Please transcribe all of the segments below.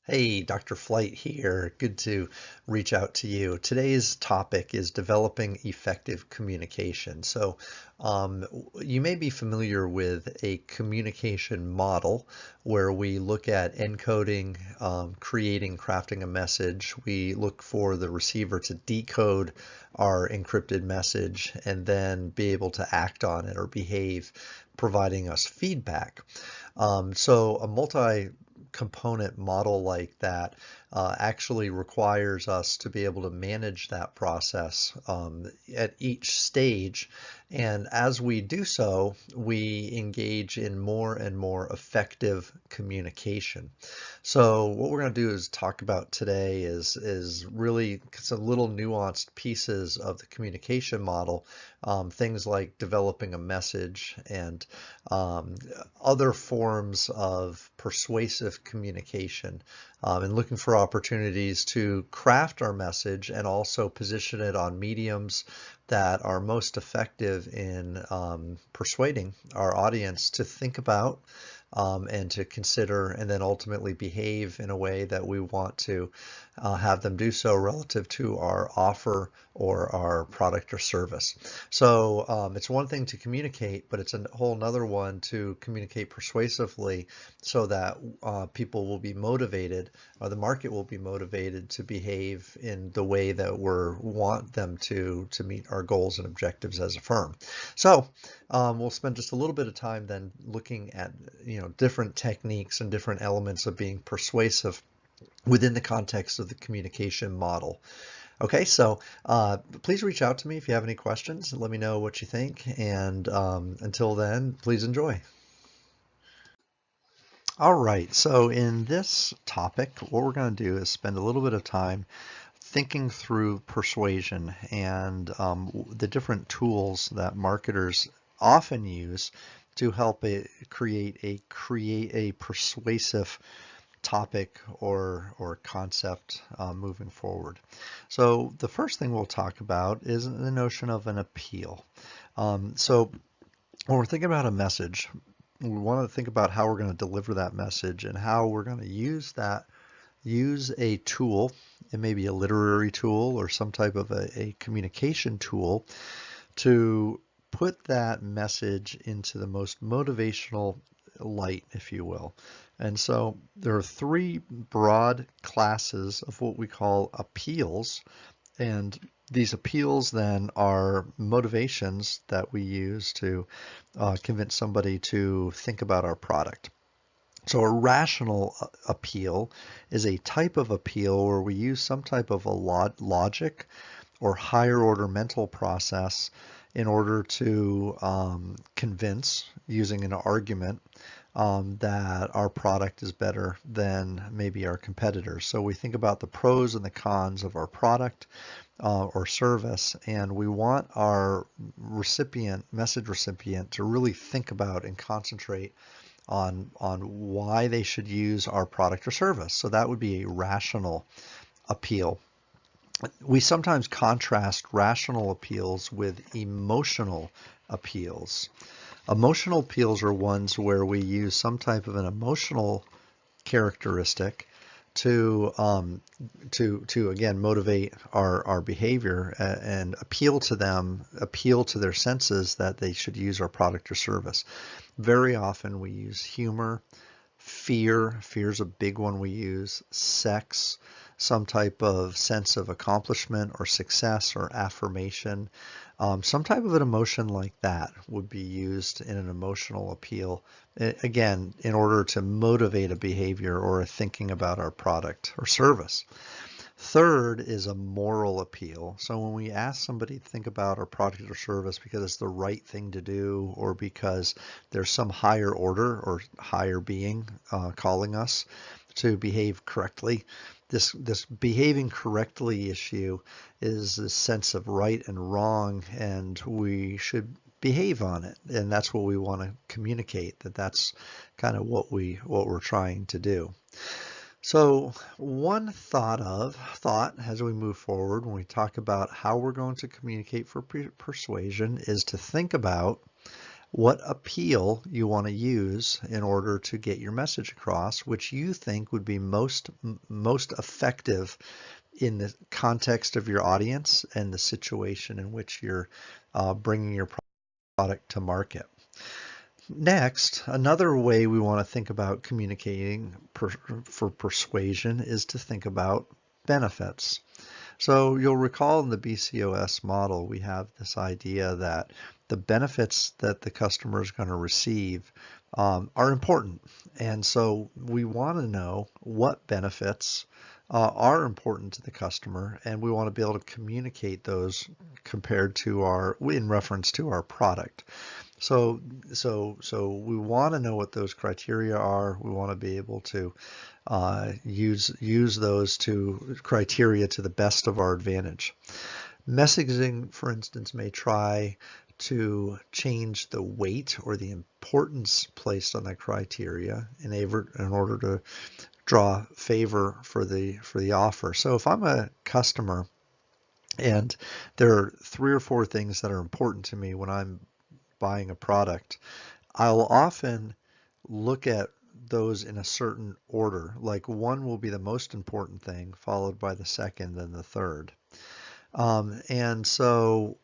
Hey, Dr. Flight here. Good to reach out to you. Today's topic is developing effective communication. You may be familiar with a communication model where we look at encoding, creating, crafting a message. We look for the receiver to decode our encrypted message and then be able to act on it or behave, providing us feedback. A multi-component model like that actually requires us to be able to manage that process at each stage. And as we do so, we engage in more and more effective communication. So what we're going to do is talk about today is really some little nuanced pieces of the communication model, things like developing a message and um, other forms of persuasive communication, and looking for opportunities to craft our message and also position it on mediums that are most effective in persuading our audience to think about and to consider and then ultimately behave in a way that we want to have them do so relative to our offer or our product or service. It's one thing to communicate, but it's a whole nother one to communicate persuasively so that people will be motivated, or the market will be motivated to behave in the way that we want them to meet our goals and objectives as a firm. We'll spend just a little bit of time then looking at different techniques and different elements of being persuasive within the context of the communication model. Okay, please reach out to me if you have any questions and let me know what you think. And until then, please enjoy. All right, so in this topic, what we're going to do is spend a little bit of time thinking through persuasion and the different tools that marketers often use to help create a persuasive topic or concept moving forward. So the first thing we'll talk about is the notion of an appeal. So when we're thinking about a message, we want to think about how we're going to deliver that message and how we're going to use a tool. It may be a literary tool or some type of a communication tool to put that message into the most motivational light, if you will. And so there are three broad classes of what we call appeals. And these appeals then are motivations that we use to convince somebody to think about our product. So a rational appeal is a type of appeal where we use some type of a logic or higher order mental process in order to convince, using an argument, that our product is better than maybe our competitors. So we think about the pros and the cons of our product or service, and we want our message recipient, to really think about and concentrate on why they should use our product or service. So that would be a rational appeal. We sometimes contrast rational appeals with emotional appeals. Emotional appeals are ones where we use some type of an emotional characteristic to again motivate our behavior and appeal to them, appeal to their senses that they should use our product or service. Very often we use humor, fear is a big one we use, sex, some type of sense of accomplishment or success or affirmation. Some type of an emotion like that would be used in an emotional appeal, again, in order to motivate a behavior or a thinking about our product or service. Third is a moral appeal. So when we ask somebody to think about our product or service because it's the right thing to do or because there's some higher order or higher being calling us to behave correctly, this behaving correctly issue is the sense of right and wrong, and we should behave on it. And that's what we want to communicate, that's kind of what we're trying to do. So one thought as we move forward when we talk about how we're going to communicate for persuasion is to think about what appeal you want to use in order to get your message across, which you think would be most effective in the context of your audience and the situation in which you're bringing your product to market. Next, another way we want to think about communicating for persuasion is to think about benefits. So you'll recall in the BCOS model, we have this idea that the benefits that the customer is going to receive are important. And so we want to know what benefits are important to the customer, and we want to be able to communicate those compared to in reference to our product. So we want to know what those criteria are. We want to be able to use those criteria to the best of our advantage. Messaging, for instance, may try to change the weight or the importance placed on that criteria in order to draw favor for the offer. So if I'm a customer and there are 3 or 4 things that are important to me when I'm buying a product, I'll often look at those in a certain order. Like 1 will be the most important thing, followed by the second, then the third. And so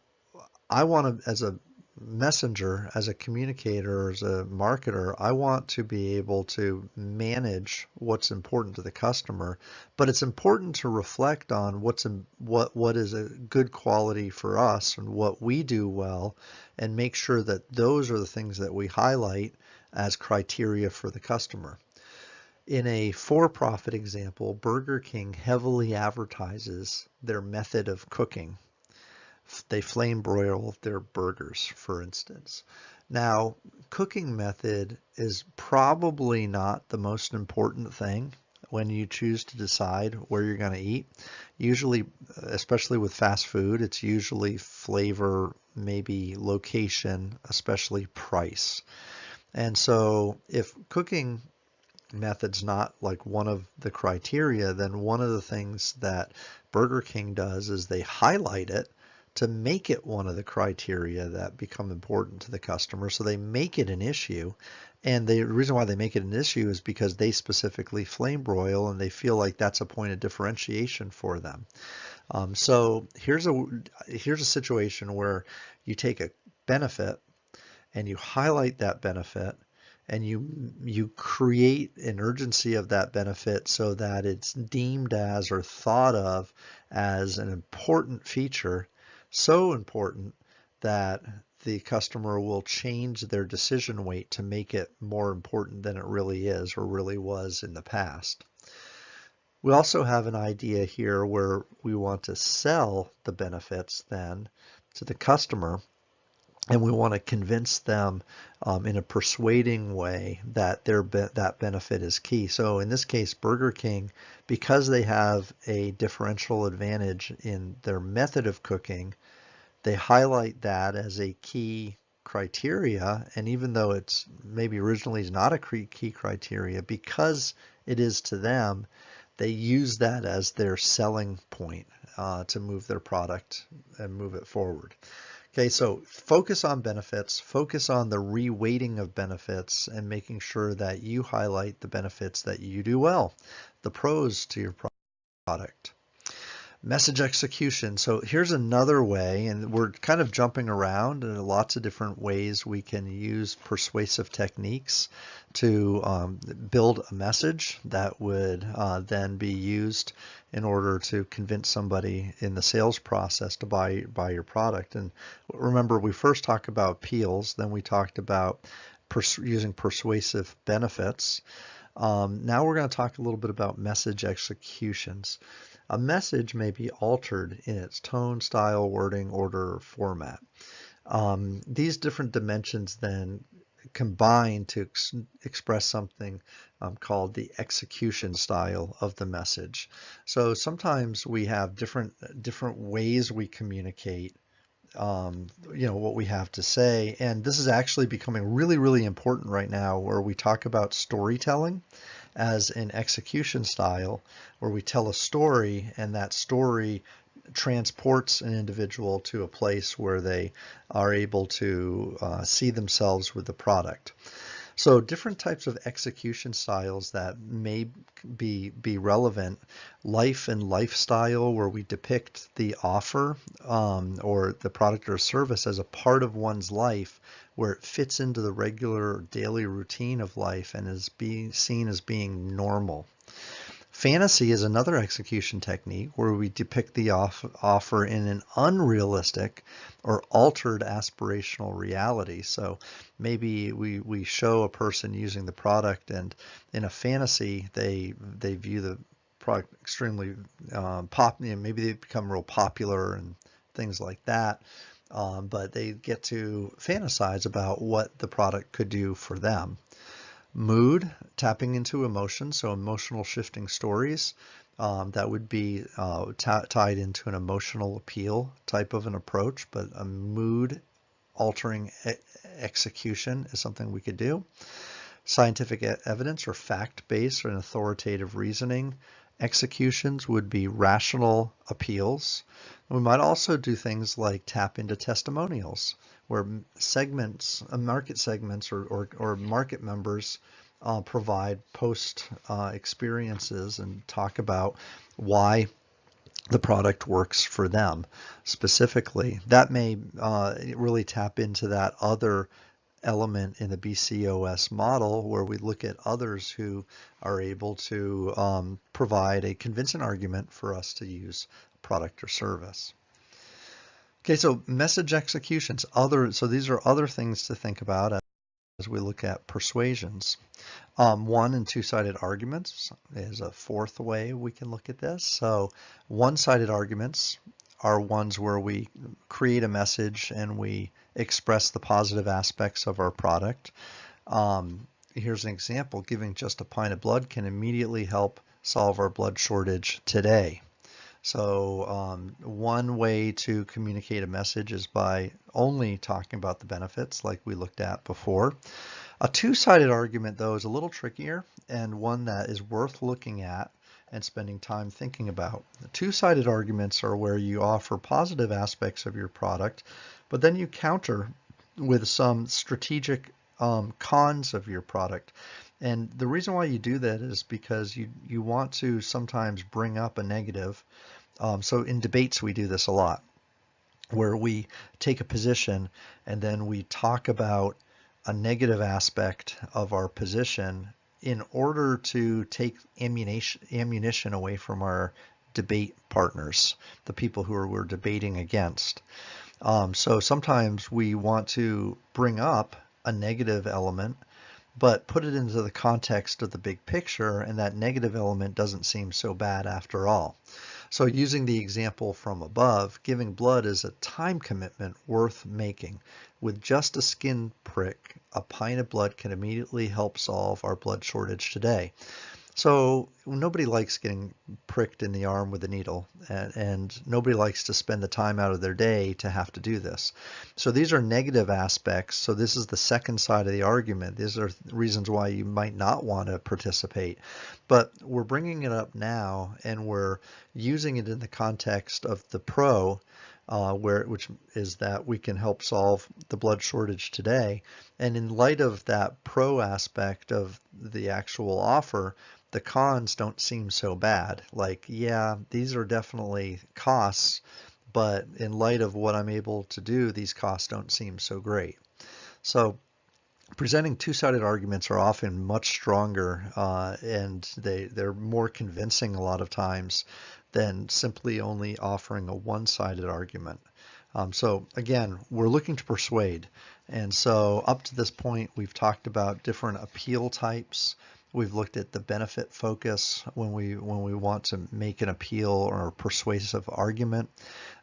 I want to, as a messenger, as a communicator, as a marketer, I want to be able to manage what's important to the customer, but it's important to reflect on what is a good quality for us and what we do well, and make sure that those are the things that we highlight as criteria for the customer. In a for-profit example, Burger King heavily advertises their method of cooking. They flame broil their burgers, for instance. Now, cooking method is probably not the most important thing when you choose to decide where you're going to eat. Usually, especially with fast food, it's usually flavor, maybe location, especially price. And so if cooking method's not like one of the criteria, then one of the things that Burger King does is they highlight it to make it one of the criteria that become important to the customer. So they make it an issue. And the reason why they make it an issue is because they specifically flame broil and they feel like that's a point of differentiation for them. So here's a situation where you take a benefit and you highlight that benefit, and you create an urgency of that benefit so that it's deemed as or thought of as an important feature, so important that the customer will change their decision weight to make it more important than it really is or really was in the past. We also have an idea here where we want to sell the benefits then to the customer, and we want to convince them in a persuading way that that benefit is key. So in this case, Burger King, because they have a differential advantage in their method of cooking, they highlight that as a key criteria. And even though it's maybe originally is not a key criteria, because it is to them, they use that as their selling point to move their product and move it forward. Okay, so focus on benefits, focus on the reweighting of benefits and making sure that you highlight the benefits that you do well, the pros to your product. Message execution. So here's another way, and we're kind of jumping around in lots of different ways we can use persuasive techniques to build a message that would then be used in order to convince somebody in the sales process to buy your product. And remember, we first talked about appeals, then we talked about using persuasive benefits. Now we're going to talk a little bit about message executions. A message may be altered in its tone, style, wording, order, or format. These different dimensions then combine to express something called the execution style of the message. So sometimes we have different ways we communicate what we have to say, and this is actually becoming really, really important right now, where we talk about storytelling as an execution style, where we tell a story and that story transports an individual to a place where they are able to see themselves with the product. So different types of execution styles that may be relevant. Life and lifestyle, where we depict the offer or the product or service as a part of one's life, where it fits into the regular daily routine of life and is being seen as being normal. Fantasy is another execution technique where we depict the offer in an unrealistic or altered aspirational reality. So maybe we show a person using the product, and in a fantasy, they view the product extremely maybe they become real popular and things like that. But they get to fantasize about what the product could do for them. Mood, tapping into emotion, so emotional shifting stories. That would be tied into an emotional appeal type of an approach, but a mood altering execution is something we could do. Scientific evidence or fact-based and authoritative reasoning executions would be rational appeals. We might also do things like tap into testimonials, where segments, market segments or market members provide post experiences and talk about why the product works for them specifically. That may really tap into that other element in the BCOS model, where we look at others who are able to provide a convincing argument for us to use a product or service. Okay, so message executions. So these are other things to think about as we look at persuasions. One and two-sided arguments is a fourth way we can look at this. So one-sided arguments are ones where we create a message and we express the positive aspects of our product. Here's an example. Giving just a pint of blood can immediately help solve our blood shortage today. So one way to communicate a message is by only talking about the benefits like we looked at before. A two-sided argument, though, is a little trickier and one that is worth looking at and spending time thinking about. The two-sided arguments are where you offer positive aspects of your product, but then you counter with some strategic cons of your product. And the reason why you do that is because you want to sometimes bring up a negative. So in debates, we do this a lot, where we take a position and then we talk about a negative aspect of our position in order to take ammunition away from our debate partners, the people who we're debating against. So sometimes we want to bring up a negative element, but put it into the context of the big picture, and that negative element doesn't seem so bad after all. So using the example from above, giving blood is a time commitment worth making. With just a skin prick, a pint of blood can immediately help solve our blood shortage today. So nobody likes getting pricked in the arm with a needle, and nobody likes to spend the time out of their day to have to do this. So these are negative aspects. So this is the second side of the argument. These are reasons why you might not want to participate. But we're bringing it up now, and we're using it in the context of the pro, which is that we can help solve the blood shortage today. And in light of that pro aspect of the actual offer, the cons don't seem so bad. Like, yeah, these are definitely costs, but in light of what I'm able to do, these costs don't seem so great. So presenting two-sided arguments are often much stronger, and they're more convincing a lot of times than simply only offering a one-sided argument. So again, we're looking to persuade. And so up to this point, we've talked about different appeal types. We've looked at the benefit focus when we want to make an appeal or a persuasive argument.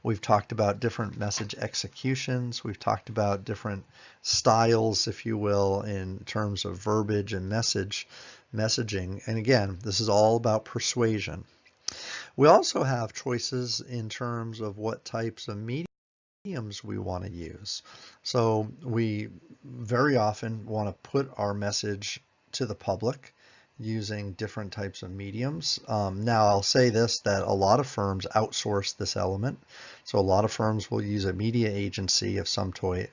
We've talked about different message executions. We've talked about different styles, if you will, in terms of verbiage and messaging. And again, this is all about persuasion. We also have choices in terms of what types of mediums we want to use. So we very often want to put our message to the public using different types of mediums. Now, I'll say this, that a lot of firms outsource this element. So a lot of firms will use a media agency of some choice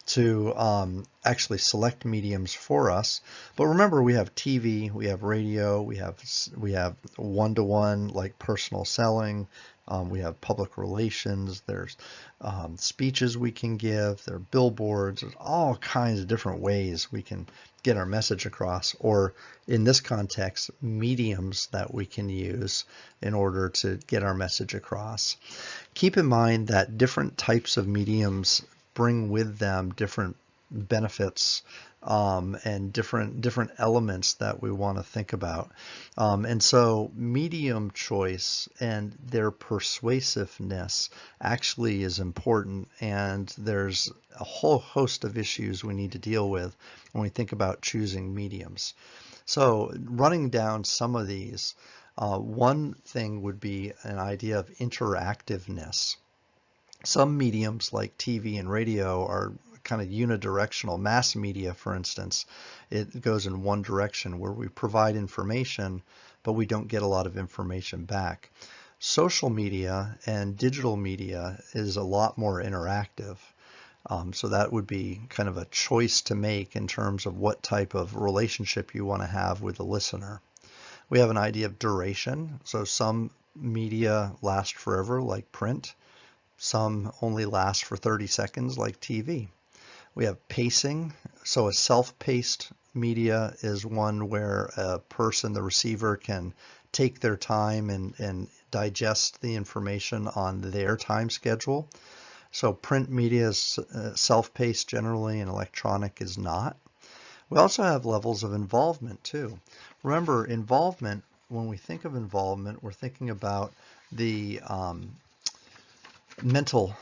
to actually select mediums for us. But remember, we have TV, we have radio, we have one-to-one like personal selling. We have public relations, there's speeches we can give, there are billboards, there's all kinds of different ways we can get our message across, or in this context, mediums that we can use in order to get our message across. Keep in mind that different types of mediums bring with them different benefits and different elements that we want to think about. And so medium choice and their persuasiveness actually is important, and there's a whole host of issues we need to deal with when we think about choosing mediums. So running down some of these, one thing would be an idea of interactiveness. Some mediums like TV and radio are kind of unidirectional. Mass media, for instance, it goes in one direction where we provide information, but we don't get a lot of information back. Social media and digital media is a lot more interactive. So that would be kind of a choice to make in terms of what type of relationship you want to have with the listener. We have an idea of duration. So some media last forever, like print. Some only last for 30 seconds, like TV. We have pacing. So a self-paced media is one where a person, the receiver, can take their time and digest the information on their time schedule. So print media is self-paced generally, and electronic is not. We also have levels of involvement too. Remember, involvement, when we think of involvement, we're thinking about the mental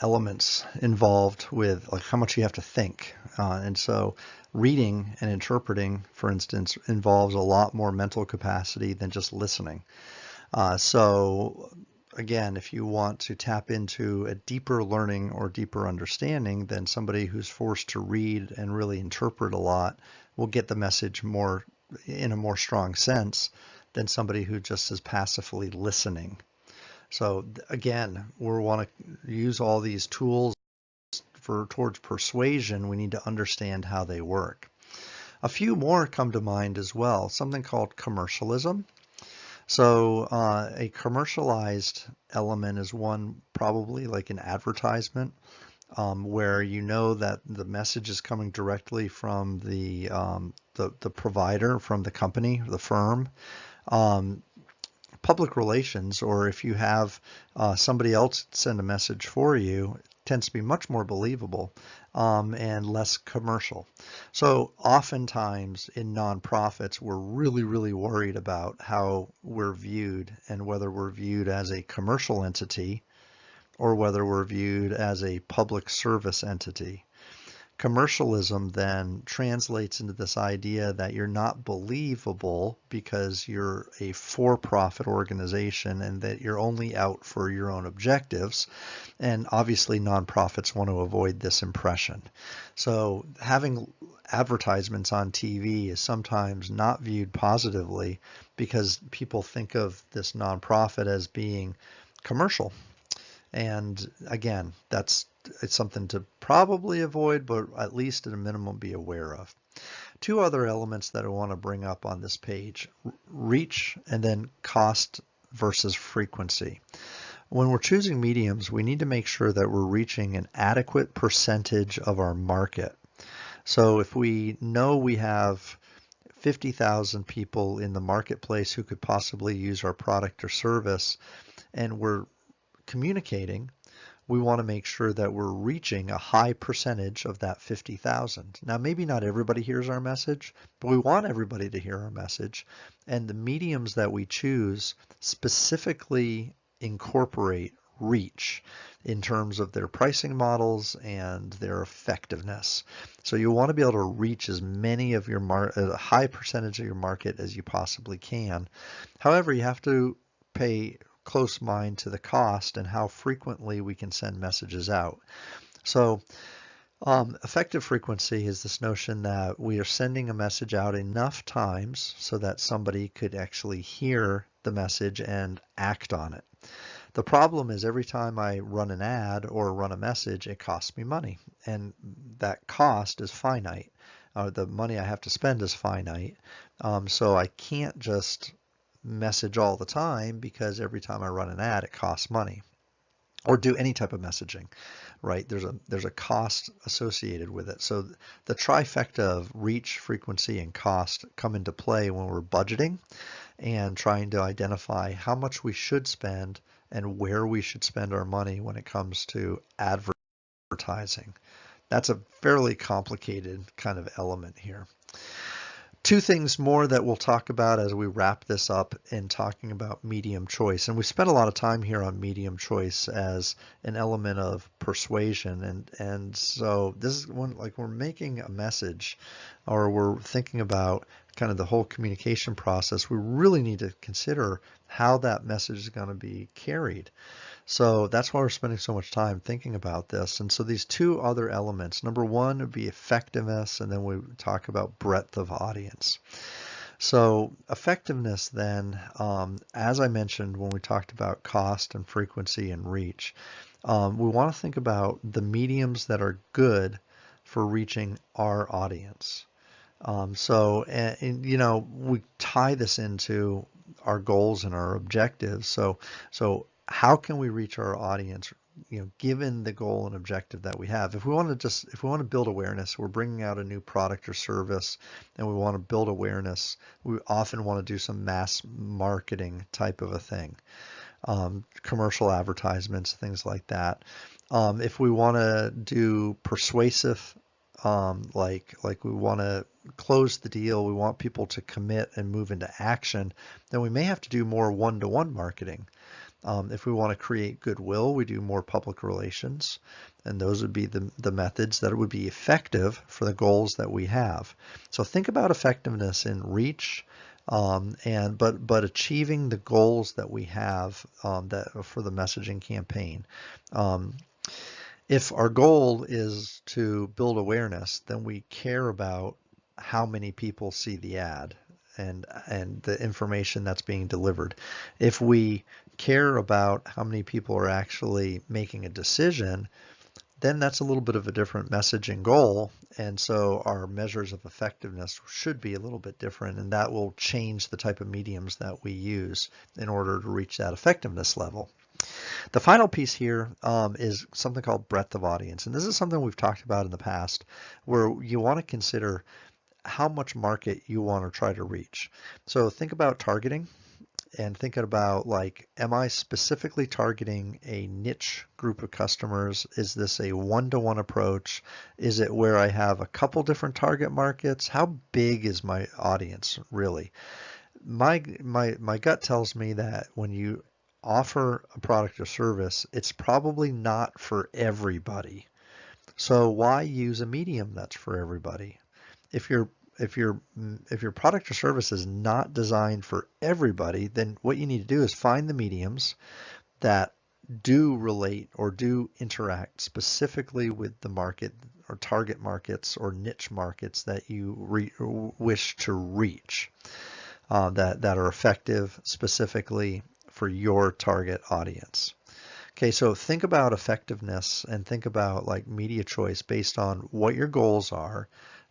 elements involved with like how much you have to think. And so reading and interpreting, for instance, involves a lot more mental capacity than just listening. So again, if you want to tap into a deeper learning or deeper understanding, then somebody who's forced to read and really interpret a lot will get the message more in a more strong sense than somebody who just is passively listening. So again, we want to use all these tools towards persuasion. We need to understand how they work. A few more come to mind as well, something called commercialism. So a commercialized element is one probably like an advertisement where you know that the message is coming directly from the provider, from the company, the firm. Public relations, or if you have somebody else send a message for you, tends to be much more believable and less commercial. So oftentimes in nonprofits, we're really, really worried about how we're viewed and whether we're viewed as a commercial entity or whether we're viewed as a public service entity. Commercialism then translates into this idea that you're not believable because you're a for-profit organization and that you're only out for your own objectives. And obviously nonprofits want to avoid this impression. So having advertisements on TV is sometimes not viewed positively because people think of this nonprofit as being commercial. And again, it's something to probably avoid, but at least at a minimum be aware of. Two other elements that I want to bring up on this page, reach and then cost versus frequency. When we're choosing mediums, we need to make sure that we're reaching an adequate percentage of our market. So if we know we have 50,000 people in the marketplace who could possibly use our product or service, and we're communicating, we want to make sure that we're reaching a high percentage of that 50,000. Now, maybe not everybody hears our message, but we want everybody to hear our message. And the mediums that we choose specifically incorporate reach in terms of their pricing models and their effectiveness. So you want to be able to reach as many of your a high percentage of your market as you possibly can. However, you have to pay close mind to the cost and how frequently we can send messages out. So Effective frequency is this notion that we are sending a message out enough times so that somebody could actually hear the message and act on it. The problem is every time I run an ad or run a message, it costs me money, and that cost is finite. The money I have to spend is finite. So I can't just message all the time because every time I run an ad, it costs money. Or do any type of messaging, right? There's a cost associated with it. So the trifecta of reach, frequency, and cost come into play when we're budgeting and trying to identify how much we should spend and where we should spend our money when it comes to advertising. That's a fairly complicated kind of element here. Two things more that we'll talk about as we wrap this up in talking about medium choice. And we spent a lot of time here on medium choice as an element of persuasion. And so this is when like we're making a message or we're thinking about kind of the whole communication process, we really need to consider how that message is going to be carried. So that's why we're spending so much time thinking about this. And so these two other elements, number one would be effectiveness, and then we talk about breadth of audience. So effectiveness then, as I mentioned when we talked about cost and frequency and reach, we want to think about the mediums that are good for reaching our audience. We tie this into our goals and our objectives. So how can we reach our audience, given the goal and objective that we have? If we want to build awareness, we're bringing out a new product or service and we want to build awareness, we often want to do some mass marketing type of a thing, commercial advertisements, things like that. If we want to do persuasive, like we want to close the deal, we want people to commit and move into action, then we may have to do more one-to-one marketing. If we want to create goodwill, we do more public relations, and those would be the methods that would be effective for the goals that we have. So think about effectiveness in reach, but achieving the goals that we have that for the messaging campaign. If our goal is to build awareness, then we care about how many people see the ad and the information that's being delivered. If we care about how many people are actually making a decision, then that's a little bit of a different message and goal. And so our measures of effectiveness should be a little bit different, and that will change the type of mediums that we use in order to reach that effectiveness level. The final piece here is something called breadth of audience. And this is something we've talked about in the past, where you want to consider how much market you want to try to reach. So think about targeting and think about, like, am I specifically targeting a niche group of customers? Is this a one-to-one approach? Is it where I have a couple different target markets? How big is my audience really? My gut tells me that when you offer a product or service, it's probably not for everybody. So why use a medium that's for everybody? If your if your product or service is not designed for everybody, then what you need to do is find the mediums that do relate or do interact specifically with the market or target markets or niche markets that you wish to reach, that are effective specifically for your target audience. Okay, so think about effectiveness and think about like media choice based on what your goals are,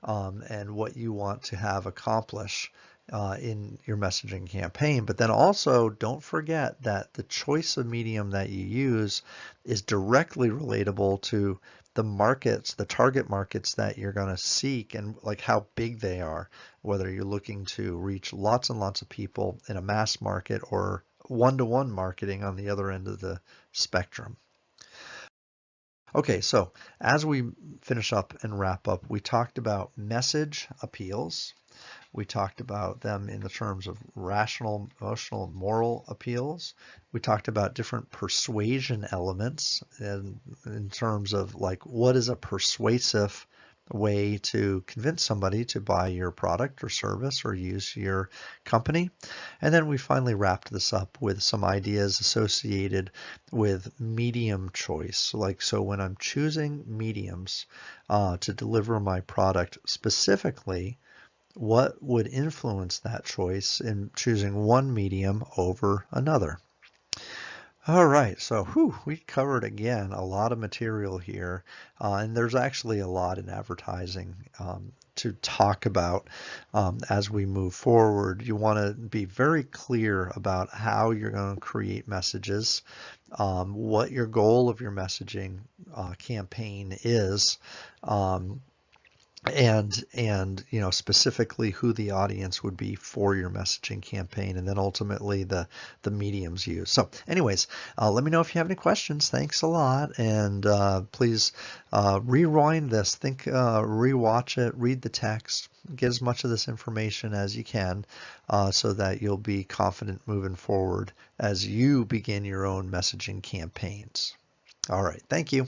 and what you want to have accomplish in your messaging campaign. But then also don't forget that the choice of medium that you use is directly relatable to the markets, the target markets that you're going to seek, and like how big they are, whether you're looking to reach lots and lots of people in a mass market or one-to-one marketing on the other end of the spectrum. Okay, so as we finish up and wrap up, we talked about message appeals. We talked about them in the terms of rational, emotional, moral appeals. We talked about different persuasion elements in terms of like what is a persuasive way to convince somebody to buy your product or service or use your company. And then we finally wrapped this up with some ideas associated with medium choice. Like, so when I'm choosing mediums to deliver my product, specifically, what would influence that choice in choosing one medium over another? All right, so we covered again a lot of material here, and there's actually a lot in advertising to talk about as we move forward. You want to be very clear about how you're going to create messages, what your goal of your messaging campaign is, um, and specifically who the audience would be for your messaging campaign, and then ultimately the mediums used. So anyways, let me know if you have any questions. Thanks a lot, and please rewind this, rewatch it, read the text, get as much of this information as you can, so that you'll be confident moving forward as you begin your own messaging campaigns. All right, thank you.